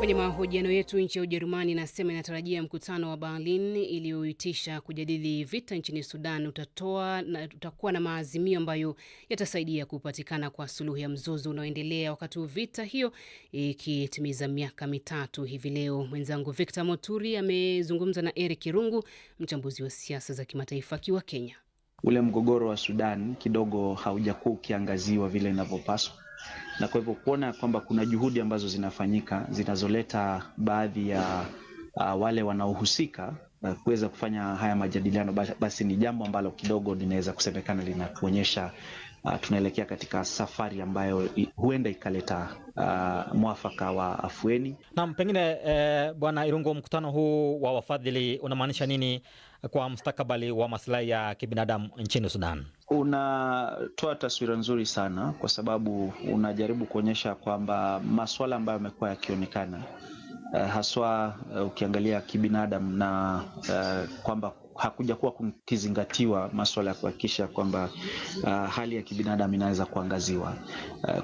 Kwenye mahojiano yetu, nchi ya Ujerumani inasema inatarajia mkutano wa Berlin iliyoitisha kujadili vita nchini Sudan utakuwa na maazimio ambayo yatasaidia kupatikana kwa suluhu ya mzozo unaoendelea wakati vita hiyo ikitimiza miaka mitatu hivi leo. Mwenzangu Victor Moturi amezungumza na Eric Irungu, mchambuzi wa siasa za kimataifa akiwa Kenya. Ule mgogoro wa Sudan kidogo haujakuwa ukiangaziwa vile inavyopaswa. Na kwa hivyo kuona kwamba kuna juhudi ambazo zinafanyika zinazoleta baadhi ya wale wanaohusika kuweza kufanya haya majadiliano, basi ni jambo ambalo kidogo linaweza kusemekana linatuonyesha tunaelekea katika safari ambayo huenda ikaleta mwafaka wa afueni. Na pengine Bwana Irungu, mkutano huu wa wafadhili unamaanisha nini kwa mustakabali wa maslahi ya kibinadamu nchini Sudan? Unatoa taswira nzuri sana, kwa sababu unajaribu kuonyesha kwamba masuala ambayo yamekuwa yakionekana haswa ukiangalia kibinadamu na kwamba hakuja kuwa kukizingatiwa masuala ya kuhakikisha kwamba hali ya kibinadamu inaweza kuangaziwa.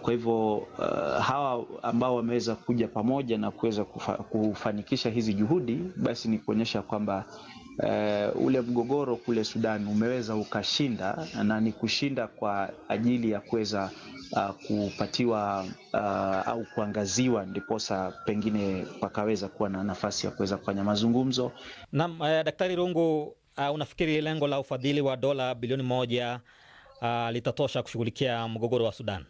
Kwa hivyo hawa ambao wameweza kuja pamoja na kuweza kufanikisha hizi juhudi, basi ni kuonyesha kwamba ule mgogoro kule Sudan umeweza ukashinda, na ni kushinda kwa ajili ya kuweza kupatiwa au kuangaziwa, ndiposa pengine pakaweza kuwa na nafasi ya kuweza kufanya mazungumzo. Naam, Daktari Irungu, unafikiri lengo la ufadhili wa dola bilioni 1 litatosha kushughulikia mgogoro wa Sudan?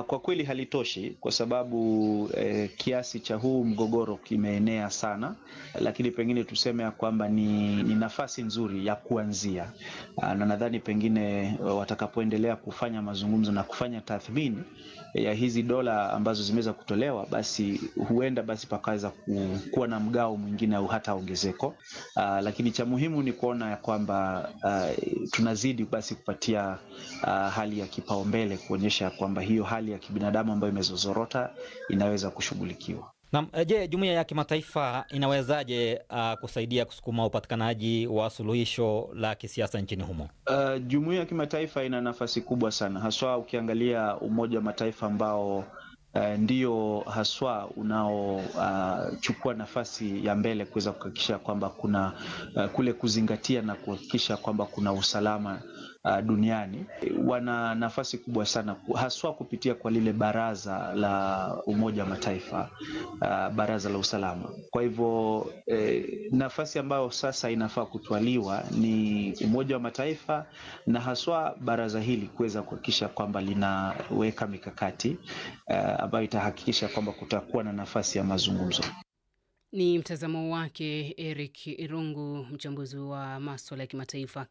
Kwa kweli halitoshi, kwa sababu kiasi cha huu mgogoro kimeenea sana, lakini pengine tuseme ya kwamba ni nafasi nzuri ya kuanzia, na nadhani pengine watakapoendelea kufanya mazungumzo na kufanya tathmini ya hizi dola ambazo zimeweza kutolewa, basi huenda basi pakaweza kuwa na mgao mwingine au hata ongezeko, lakini cha muhimu ni kuona ya kwamba tunazidi basi kupatia hali ya kipaumbele, kuonyesha kwamba hiyo hali ya kibinadamu ambayo imezozorota inaweza kushughulikiwa. Na je, jumuiya ya kimataifa inawezaje kusaidia kusukuma upatikanaji wa suluhisho la kisiasa nchini humo? Jumuiya ya kimataifa ina nafasi kubwa sana, haswa ukiangalia Umoja wa Mataifa ambao ndio haswa unaochukua nafasi ya mbele kuweza kuhakikisha kwamba kuna kule kuzingatia na kuhakikisha kwamba kuna usalama duniani. Wana nafasi kubwa sana, haswa kupitia kwa lile baraza la Umoja wa Mataifa, baraza la usalama. Kwa hivyo nafasi ambayo sasa inafaa kutwaliwa ni Umoja wa Mataifa, na haswa baraza hili kuweza kuhakikisha kwamba linaweka mikakati ambayo itahakikisha kwamba kutakuwa na nafasi ya mazungumzo. Ni mtazamo wake Eric Irungu, mchambuzi wa masuala ya kimataifa.